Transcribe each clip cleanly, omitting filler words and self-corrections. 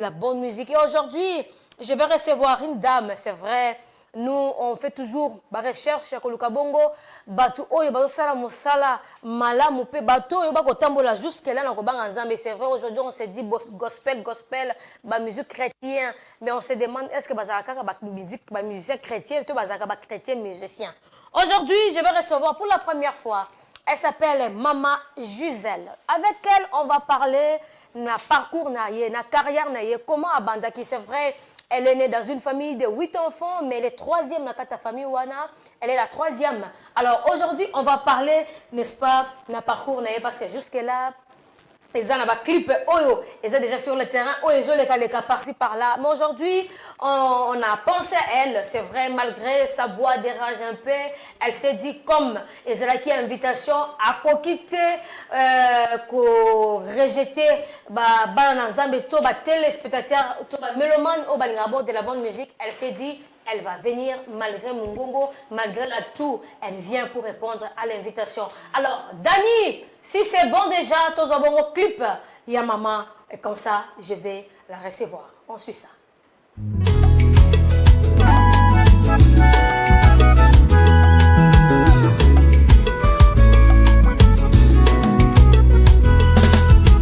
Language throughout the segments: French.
la bonne musique. Et aujourd'hui, je vais recevoir une dame, c'est vrai. Nous, on fait toujours des recherches à Kolukabongo. Batu oyo bazosala mosala malamu pe batu oyo bakotambola jusque là na kobanga nzambe. C'est vrai, aujourd'hui on se dit gospel, ba musique chrétien, mais on se demande est-ce que bazalaka ba musique, ba musicien chrétien, plutôt bazalaka ba chrétien musicien. Aujourd'hui, je vais recevoir pour la première fois. Elle s'appelle Mama Gisèle. Avec elle, on va parler na parcours na carrière na comment abanda qui c'est vrai. Elle est née dans une famille de 8 enfants, mais elle est troisième dans ta famille Wana. Elle est la troisième. Alors aujourd'hui, on va parler, n'est-ce pas, na parcours na parce que jusque là. Ils ont un clip, ils sont déjà sur le terrain, ils ont les cas par-ci par-là. Mais aujourd'hui, on a pensé à elle, c'est vrai, malgré sa voix dérange un peu, elle s'est dit comme ils ont une invitation à quitter, rejeter, téléspectateurs, mélomanes de la bonne musique. Elle s'est dit, elle va venir malgré Mungongo, malgré la tout, elle vient pour répondre à l'invitation. Alors, Dani, si c'est bon déjà, ton bongo clip, il y a maman, et comme ça, je vais la recevoir. On suit ça.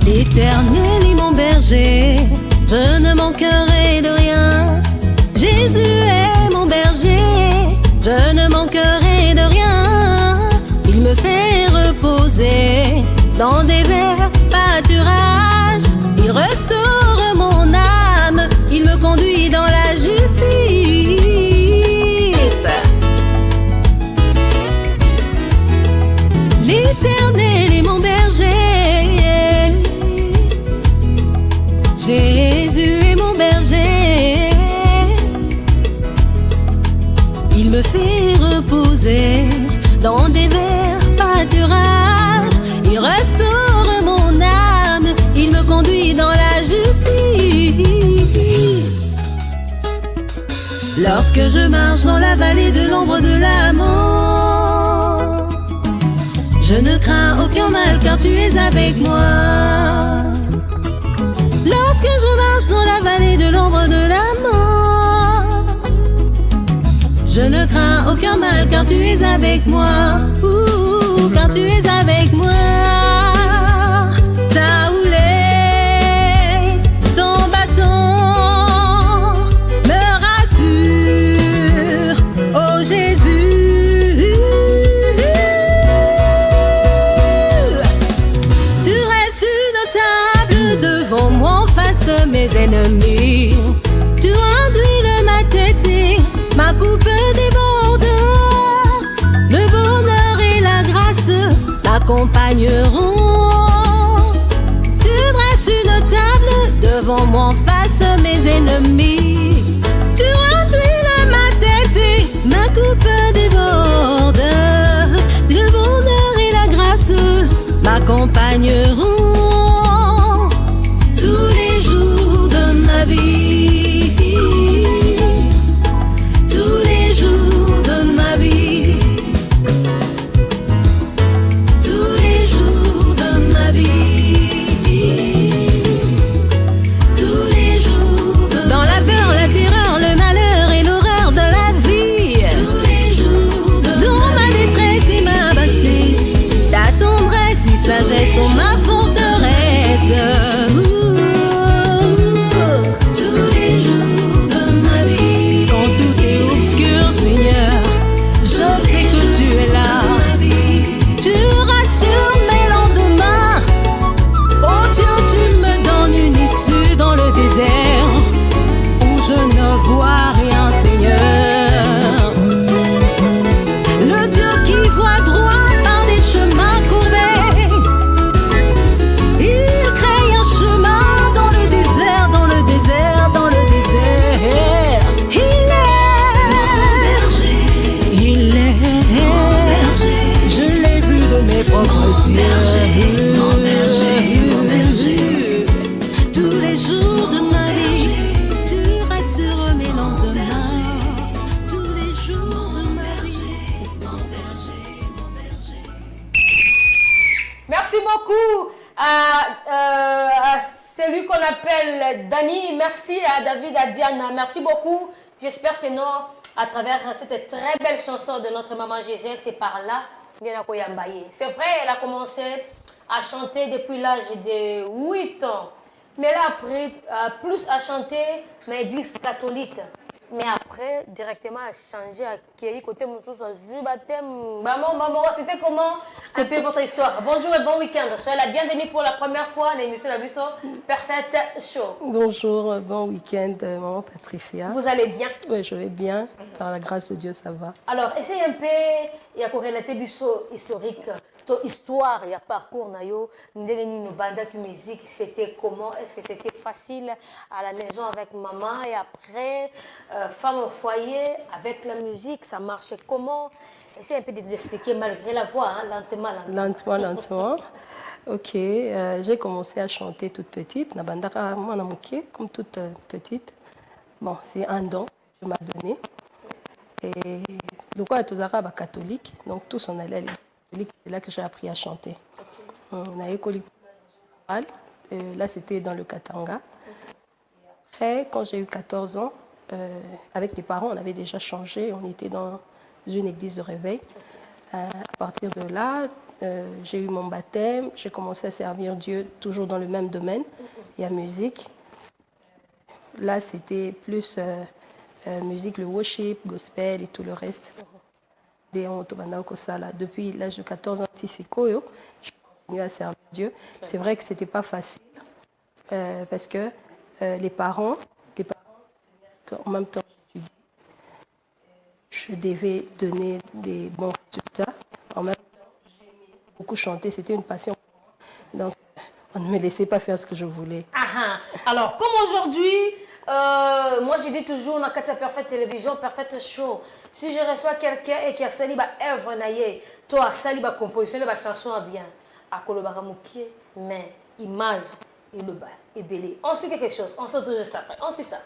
L'Éternel est mon berger, je ne manquerai de rien. Jésus est mon berger, je ne manquerai de rien. Il me fait reposer dans des verts pâturages. Il restaure mon âme, il me conduit dans la justice. L'Éternel est mon berger, Jésus est mon berger. Il me fait reposer dans des verts pâturages. Il restaure mon âme, il me conduit dans la justice. Lorsque je marche dans la vallée de l'ombre de la mort, je ne crains aucun mal car tu es avec moi. Lorsque je marche dans la vallée de l'ombre de la mort, je ne crains aucun mal car tu es avec moi. Car tu es avec moi. Ta houlée, ton bâton me rassure, oh Jésus. Tu restes une table devant moi en face mes ennemis. Tu enduis ma tête, ma coupe déborde. Le bonheur et la grâce m'accompagneront. Tu dresses une table devant moi en face mes ennemis. Tu enduis ma tête, ma coupe déborde. Le bonheur et la grâce m'accompagneront tous les jours de ma vie. Tous les jours de ma vie. Tous les jours de ma vie. Tous les jours de dans la peur, la terreur, le malheur et l'horreur de la vie. Tous les jours de dans ma détresse et ma bassesse, ta tendresse et sagesse sont ma forteresse. Merci beaucoup à celui qu'on appelle Dani. Merci à David, à Diana. Merci beaucoup. J'espère que non, à travers cette très belle chanson de notre maman Gisèle, c'est par là. C'est vrai, elle a commencé à chanter depuis l'âge de 8 ans. Mais elle a appris plus à chanter dans l'église catholique. Mais après, directement, elle a changé à Kéry, côté Moussous, à Zubatem. Maman, c'était comment un peu votre histoire? Bonjour et bon week-end. Soyez la bienvenue pour la première fois à l'émission La Busso Perfect Show. Bonjour, bon week-end, maman Patricia. Vous allez bien? Oui, je vais bien. Par la grâce de Dieu, ça va. Alors, essayez un peu, il y a corrélaté Busso historique, ton histoire, il y a parcours, nayo, ndengeni banda de musique, c'était comment? Est-ce que c'était facile à la maison avec maman et après, femme au foyer, avec la musique, ça marchait comment? Essayez un peu d'expliquer malgré la voix, hein, lentement. Lentement. Ok, j'ai commencé à chanter toute petite, Nabandaka Manamuke, comme toute petite. Bon, c'est un don que Dieu m'a donné. Et donc, on est arabes catholiques, donc tous on allait à l'église catholique, c'est là que j'ai appris à chanter. On a école là c'était dans le Katanga. Et après, quand j'ai eu 14 ans, avec les parents, on avait déjà changé, on était dans une église de réveil. À partir de là, j'ai eu mon baptême, j'ai commencé à servir Dieu toujours dans le même domaine, et la musique. Là, c'était plus musique, le worship, gospel et tout le reste. Depuis l'âge de 14 ans, je continue à servir Dieu. C'est vrai que ce n'était pas facile parce que les parents, en même temps, je devais donner des bons résultats. En même temps, j'aimais beaucoup chanter, c'était une passion pour moi. Donc, on ne me laissait pas faire ce que je voulais. Alors, comme aujourd'hui, moi je dis toujours dans la Perfect Télévision, Perfect Show, si je reçois quelqu'un et qui a sali ba œuvre naie, toi sali ba composition ba chanson bien, à koloba mukie, mais image et le bas et belé. On suit quelque chose, on sort tout juste après. On suit ça.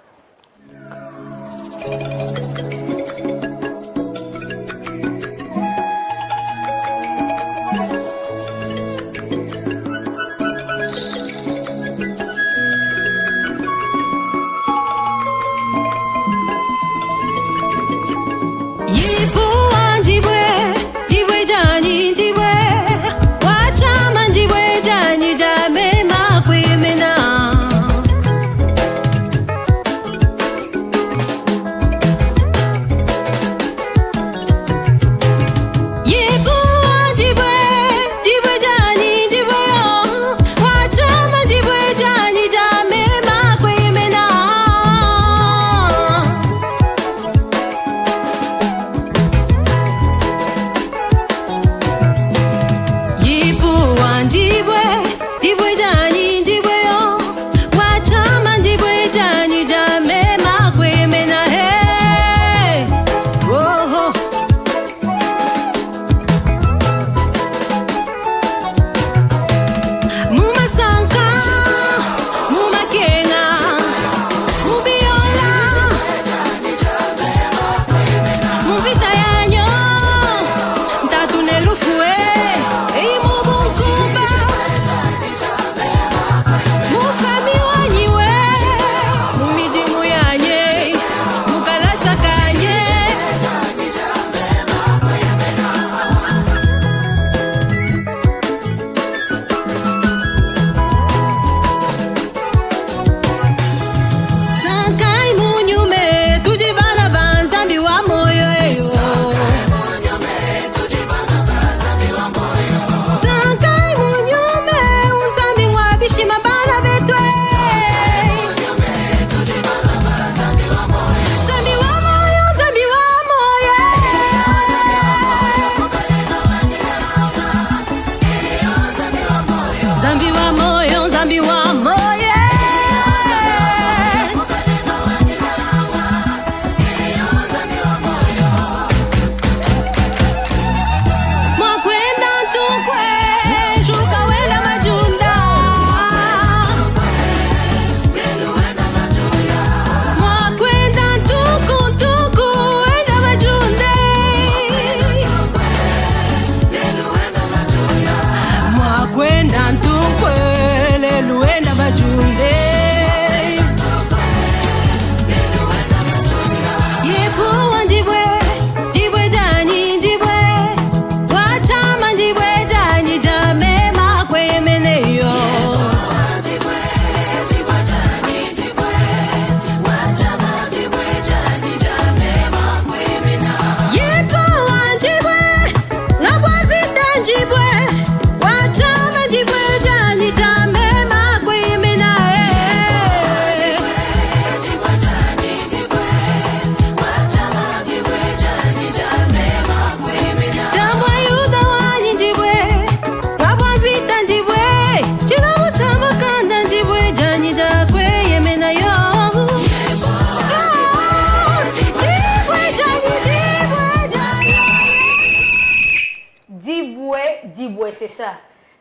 c'est ça.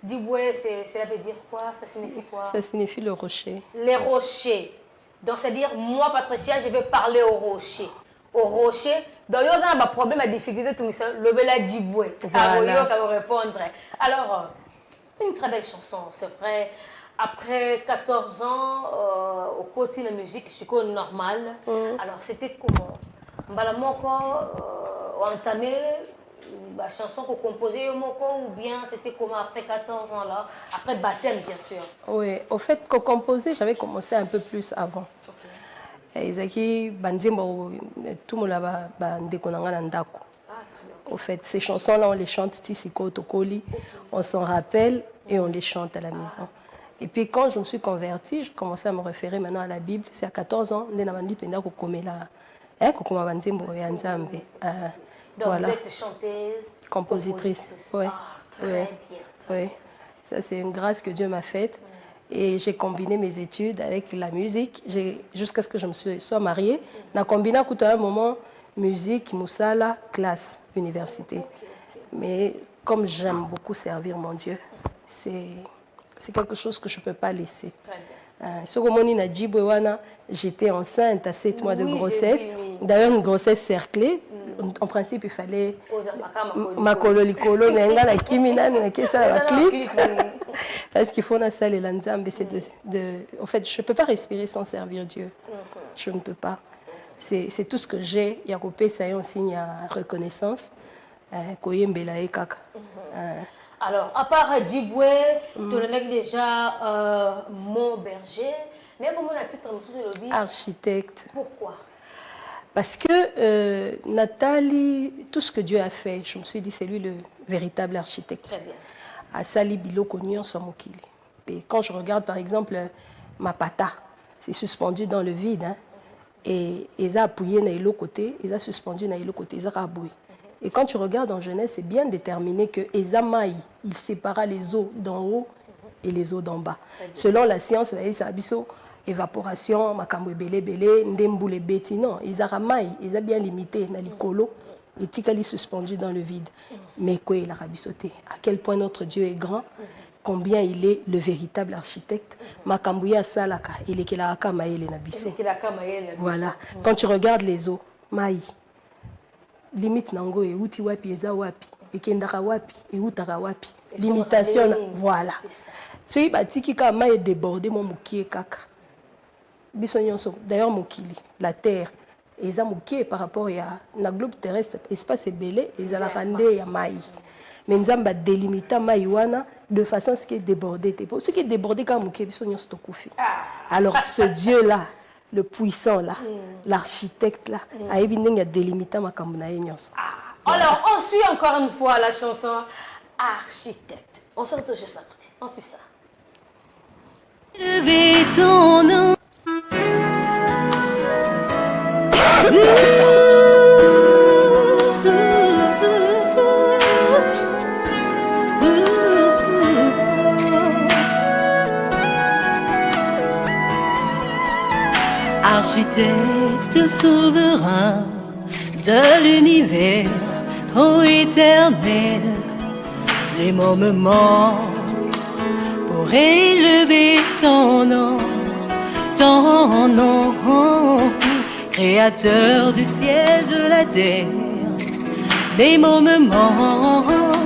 Diboué, cela veut dire quoi? Ça signifie quoi? Ça signifie le rocher. Les rochers. Donc, c'est-à-dire, moi, Patricia, je vais parler au rocher. Au rocher. Donc, il y a un problème, la difficulté, tout ça. Le bel Diboué. Voilà. À vous répondre. Alors, une très belle chanson, c'est vrai. Après 14 ans, au côté de la musique, c'est quoi normal. Alors, c'était comment? Mbalamoko, entamé la chanson qu'on composait ou bien c'était comment après 14 ans là, après baptême bien sûr. Oui, au fait, qu'on composait, j'avais commencé un peu plus avant. Ok. Ezaki bandimbo tout le monde là ndekonanga na ndako. Ah, très bien. Au fait, ces chansons-là, on les chante Tisiko Tokoli, on s'en rappelle et on les chante à la maison. Et puis quand je me suis convertie, je commençais à me référer maintenant à la Bible. C'est à 14 ans, nde na bandi penda kokomela kokoma bandimbo ya Nzambe. Donc Voilà. vous êtes chanteuse, Compositrice. Oui. Ah, très Oui. bien. Très Oui. Ça, c'est une grâce que Dieu m'a faite. Et j'ai combiné mes études avec la musique. Jusqu'à ce que je me sois mariée. J'ai combiné à un moment musique, moussala, classe, université. Mais comme j'aime beaucoup servir mon Dieu, c'est quelque chose que je ne peux pas laisser. Très bien. J'étais enceinte à 7 mois de Oui, grossesse. j'ai vu. D'ailleurs, une grossesse cerclée. En principe, il fallait Makolo makolo nenga na kimina na kesa la clip clip. parce qu'il faut na salle la nzambe c'est en fait je peux pas respirer sans servir Dieu. Je ne peux pas. C'est tout ce que j'ai. Il y a copé ça y un signe de reconnaissance. Koyembela e kaka. Alors, à part Djiboué, tu as déjà Mon Berger. Mais comment on a titre de lobby? Architecte. Pourquoi? Parce que Nathalie, tout ce que Dieu a fait, je me suis dit, c'est lui le véritable architecte. Très bien. Asali Biloko Nyonso Mokili. Et quand je regarde par exemple ma pata, c'est suspendu dans le vide. Hein, et ils ont appuyé dans l'autre côté, ils ont suspendu dans l'autre côté, ils ont aboué. Et quand tu regardes en Genèse, c'est bien déterminé que Ezamaï, il sépara les eaux d'en haut et les eaux d'en bas. Selon la science, ça a évaporation, makambo belé belé, ndemboule beti. Non, Ezaramaï, ils ont bien limité dans l'icolo et tikali suspendu dans le vide. Mais quoi il a rabisoté? À quel point notre Dieu est grand? Combien il est le véritable architecte? Makambouya salaka, il est qu'il a akamaïle nabiso. Voilà. Quand tu regardes les eaux, maï. Limite nango e uti wapi eza wapi ekendaka wapi e utaka wapi limitation voilà soki batiki ka mai débordé mo mokie kaka biso nyonso d'ailleurs mokili la terre eza mokie par rapport ya na globe terrestre espace ebele ezalaka nde ya mai mais nzambe adelimita mai wana de façon ce qui est débordé te ce qui est débordé ka mokie biso nyonso tokufi. Alors ce Dieu là le puissant là, l'architecte là, a évidemment délimité ma campagne. Alors on suit encore une fois la chanson Architecte. On se retrouve juste après. On suit ça. Lever ton nom. Architecte souverain de l'univers, ô éternel, les mots me manquent pour élever ton nom, créateur du ciel, de la terre. Les mots me manquent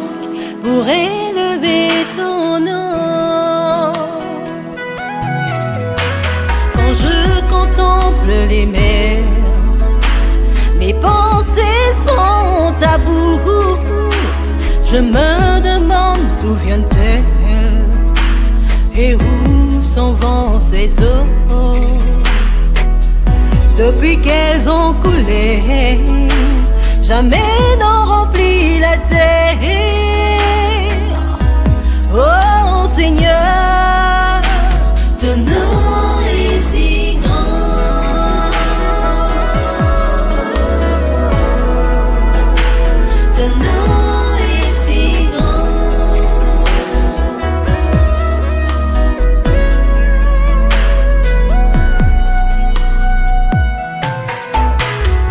pour élever ton nom. Contemple les mers, mes pensées sont à bout. Je me demande d'où viennent-elles et où s'en vont ces eaux. Depuis qu'elles ont coulé, jamais n'ont rempli la terre. Oh Seigneur, ton nom est si grand. Ton nom est si grand.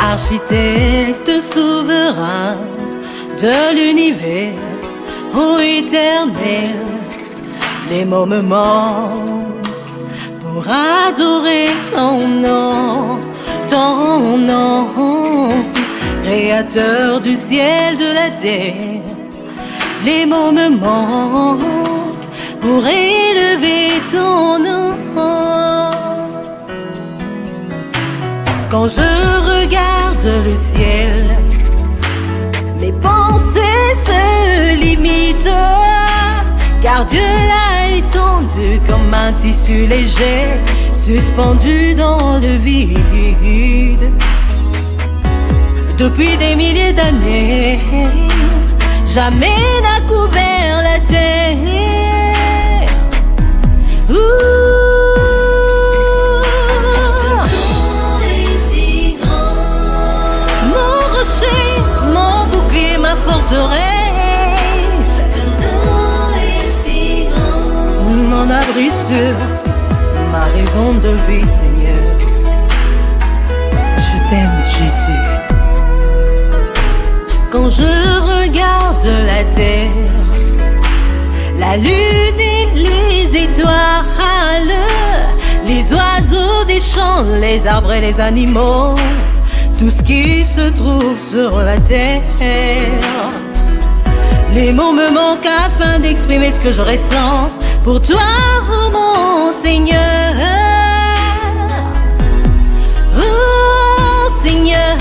Architecte souverain de l'univers, ô éternel, les mots me manquent pour adorer ton nom, Créateur du ciel, de la terre. Les mots me manquent pour élever ton nom. Quand je regarde le ciel, mes pensées se limitent, car Dieu l'a étendu comme un tissu léger, suspendu dans le vide. Depuis des milliers d'années, jamais n'a couvert la terre. Mon rocher, mon bouclier, ma forteresse, mon abri sûr, ma raison de vie, Seigneur. Je t'aime, Jésus. Quand je regarde la terre, la lune et les étoiles, les oiseaux des champs, les arbres et les animaux, tout ce qui se trouve sur la terre, les mots me manquent afin d'exprimer ce que je ressens pour toi, oh mon Seigneur. Oh Seigneur,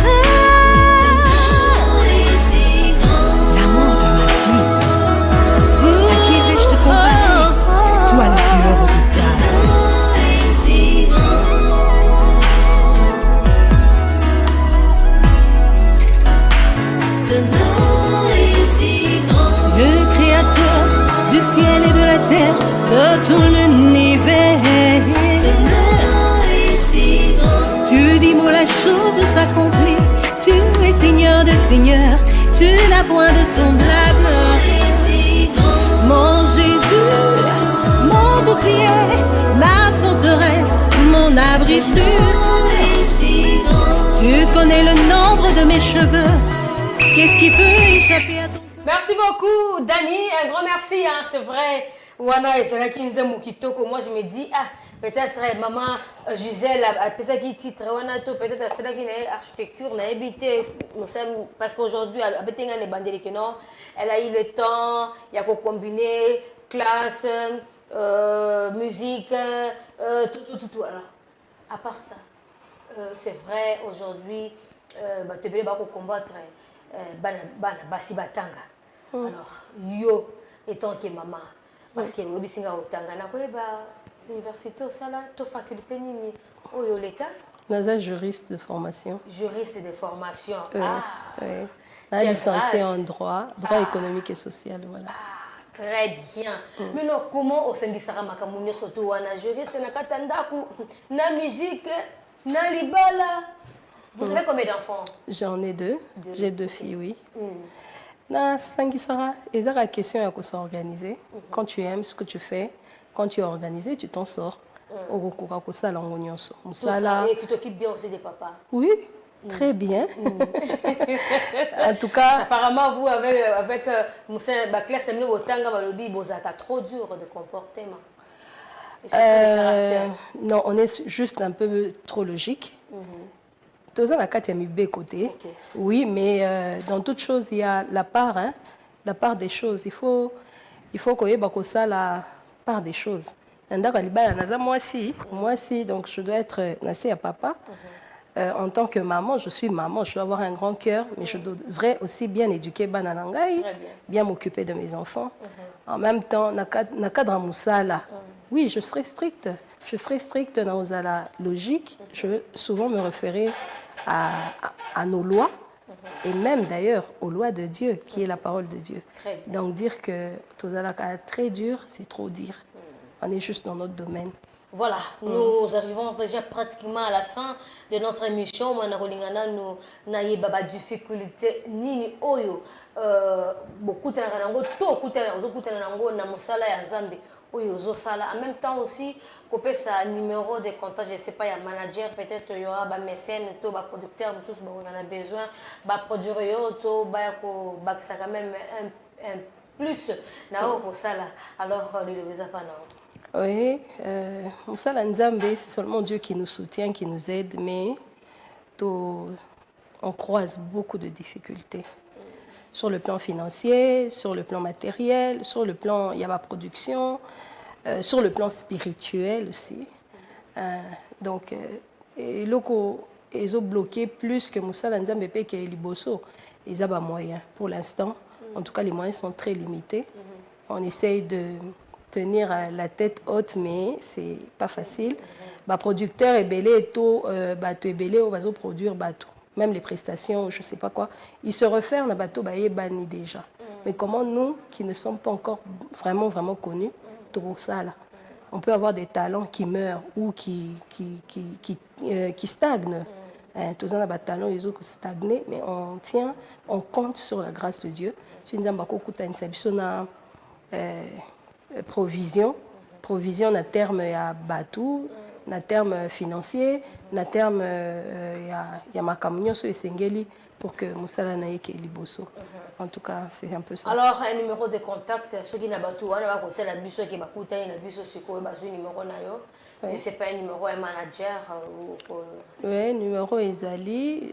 de tout l'univers. Tu dis moi la chose s'accomplit. Tu es Seigneur de Seigneurs, tu n'as point de semblable. Mon Jésus, mon bouclier, ma forteresse, mon abri sûr. Tu connais le nombre de mes cheveux. Qu'est-ce qui peut échapper à ton... Merci beaucoup, Dani. Un grand merci. Hein, c'est vrai. Wana et c'est là qui nous aime kitoko. Moi je me dis peut-être maman Gisèle a pensé qui titre wana to peut-être c'est là qui est architecture n'a habité parce qu'aujourd'hui avec les bandeliers que non elle a eu le temps il y a qu'à combiner classe musique tout alors à part ça c'est vrai aujourd'hui tu peux pas combattre basi batanga alors yo étant que maman parce que oui singa otanga na koyeba université osala to faculté nini oyo leka naza juriste de formation oui. Licencié en droit économique et social, voilà. Très bien. Mais non, comment au sein de Sarah Makamounio surtout wana juriste na katandaku na musique na libala. Vous avez combien d'enfants? J'en ai deux. J'ai deux filles, oui. Na Sangisara, et ça la question est de s'organiser. Quand tu aimes ce que tu fais, quand tu es organisé, tu t'en sors. Et tu t'occupes bien aussi des papas? Oui, très bien. En tout cas... Apparemment, vous, avec la classe de vous êtes trop dur de comportement. Non, on est juste un peu trop logique. Tous à la côté. Oui, mais dans toute chose, il y a la part des choses. Il faut qu'on ait ça la part des choses. Moi aussi, donc je dois être nassée à papa. En tant que maman, je suis maman, je dois avoir un grand cœur, mais je devrais aussi bien éduquer Bananangai, bien m'occuper de mes enfants. En même temps, Nakadra Moussala, oui, je serai stricte. Je serai stricte dans la logique. Je veux souvent me référer à nos lois, et même d'ailleurs aux lois de Dieu, qui est la parole de Dieu. Donc dire que Tozalaka est très dur, c'est trop dire. On est juste dans notre domaine. Voilà, nous arrivons déjà pratiquement à la fin de notre émission. Nous avons des difficultés. Beaucoup de en même temps aussi, couper sa numéro de contact, je ne sais pas, il y a un manager, peut-être il y aura un mécène, un producteur, tous vous en avez besoin, produire, ça quand même un plus nao mosala alors le leveza pas non. Oui, Moussala Nzambe, c'est seulement Dieu qui nous soutient, qui nous aide, mais on croise beaucoup de difficultés. Sur le plan financier, sur le plan matériel, sur le plan, il y a ma production, sur le plan spirituel aussi. Donc, et loko, ils ont bloqué plus que Moussala Nzambe et que Liboso. Ils ont des moyens. Pour l'instant, en tout cas, les moyens sont très limités. On essaye de tenir la tête haute, mais c'est pas facile. Bah, producteur est belé et tout, bateau est belé, on va produire bateau. Même les prestations, je sais pas quoi, ils se referment le bateau, bah, il est banni déjà. Mais comment nous, qui ne sommes pas encore vraiment connus, tout ça là, on peut avoir des talents qui meurent ou qui stagnent. Tous les talents, ils ont stagné, mais on compte sur la grâce de Dieu. Si nous avons provision na terme ya bateau, na terme financier, na terme ya makamyo so esengeli pour que Moussala na yeke liboso. En tout cas, c'est un peu ça. Alors un numéro de contact ceux qui na bateau wana ba côté la biso qui ba kutani na biso siko ba zo numéro na yo. Je sais pas un numéro un manager ou oui, numéro Ezali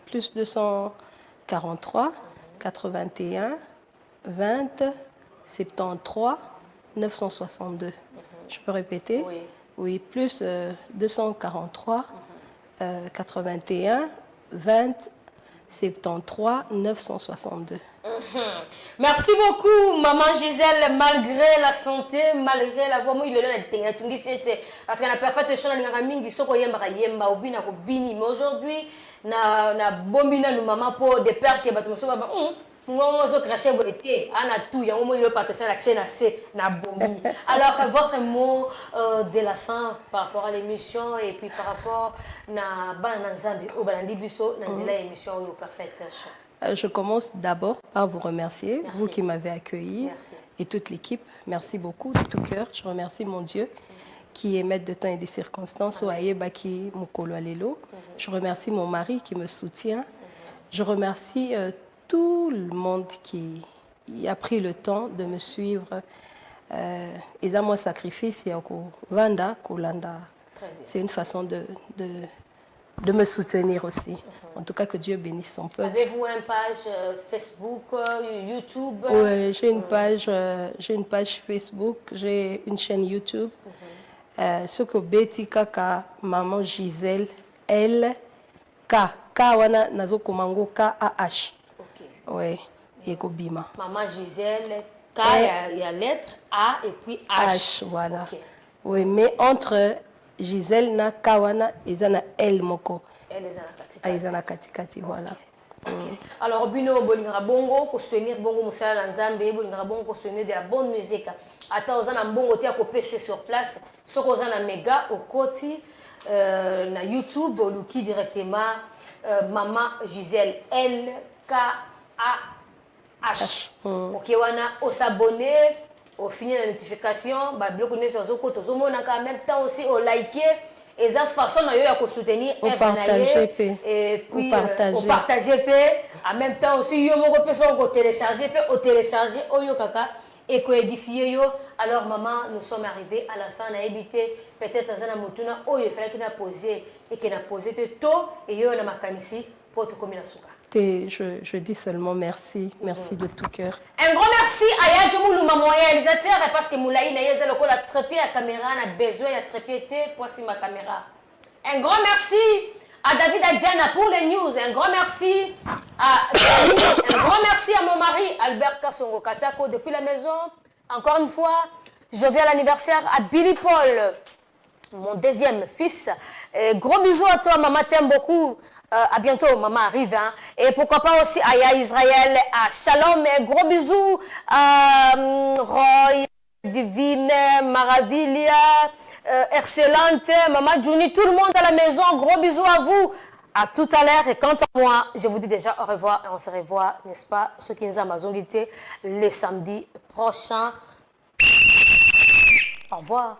plus 243 81 20 73 962. Je peux répéter? Oui. Oui, plus 243 81 20 73 962. Merci beaucoup, maman Gisèle, malgré la santé, malgré la voix, moi, il est là, parce qu'on a parfait de choses, mais aujourd'hui, na bombina nous maman pour des pères qui battent alors, votre mot de la fin par rapport à l'émission et puis par rapport à l'émission parfaite. Je commence d'abord par vous remercier, Merci. vous qui m'avez accueilli. Merci. Et toute l'équipe. Merci beaucoup de tout cœur. Je remercie mon Dieu qui est maître de temps et des circonstances. Je remercie mon mari qui me soutient. Je remercie tout le monde qui a pris le temps de me suivre. Et à moi sacrifice, c'est une façon de me soutenir aussi. En tout cas, que Dieu bénisse son peuple. Avez-vous une page Facebook, YouTube? Oui, j'ai une page Facebook, j'ai une chaîne YouTube. Ce que Betty Kaka, maman Gisèle, L, K, wana nazo komango K-A-H. Ok. Oui, et Kobima. Maman Gisèle, K, il y a lettre A et puis H. Voilà. Okay. Oui, mais entre Gisèle na Kawana, ils ont L moko. Elle est en katikati, voilà. Okay. Alors, Bino Bolingara Bongo, pour soutenir Bongo Moussala Nzambe, Bolingara Bongo, pour soutenir de la bonne musique. Attends, on a un bon côté à copier sur place. Ce qu'on a méga au côté, na YouTube, ou qui directement, Maman Gisèle, L, K, A, H. Ok, on s'abonner. Au final de la notification, bah bloc on est sur Zoko, tout le monde en même temps aussi au liker et ça façon de soutenir et puis au partager en même temps aussi yo moko personne ko télécharger au yo kaka et ko édifier yo. Alors maman, nous sommes arrivés à la fin, on a évité peut-être dans un motuna oh il fallait qu'il a posé et qu'il a posé tôt et yo na makanisi pour te comme la souka. Je dis seulement merci, merci de tout cœur. Un grand merci à Yadjoumou, mon réalisateur, parce que Moulaï n'a pas la trépied à caméra, on a besoin de trépied pour ma caméra. Un grand merci à David Adiana pour les news. Un grand merci à un grand merci à mon mari Albert Kassongo Katako depuis la maison. Encore une fois, je vais à l'anniversaire à Billy Paul, mon deuxième fils. Et gros bisous à toi, maman, t'aime beaucoup. À bientôt, maman arrive. Hein. Et pourquoi pas aussi à Israël, à Shalom. Et gros bisous à Roy, Divine, Maravilia, excellente, maman Juni, tout le monde à la maison. Gros bisous à vous. À tout à l'heure. Et quant à moi, je vous dis déjà au revoir. Et on se revoit, n'est-ce pas, ceux qui nous ont amazonité, les samedis prochains. Au revoir.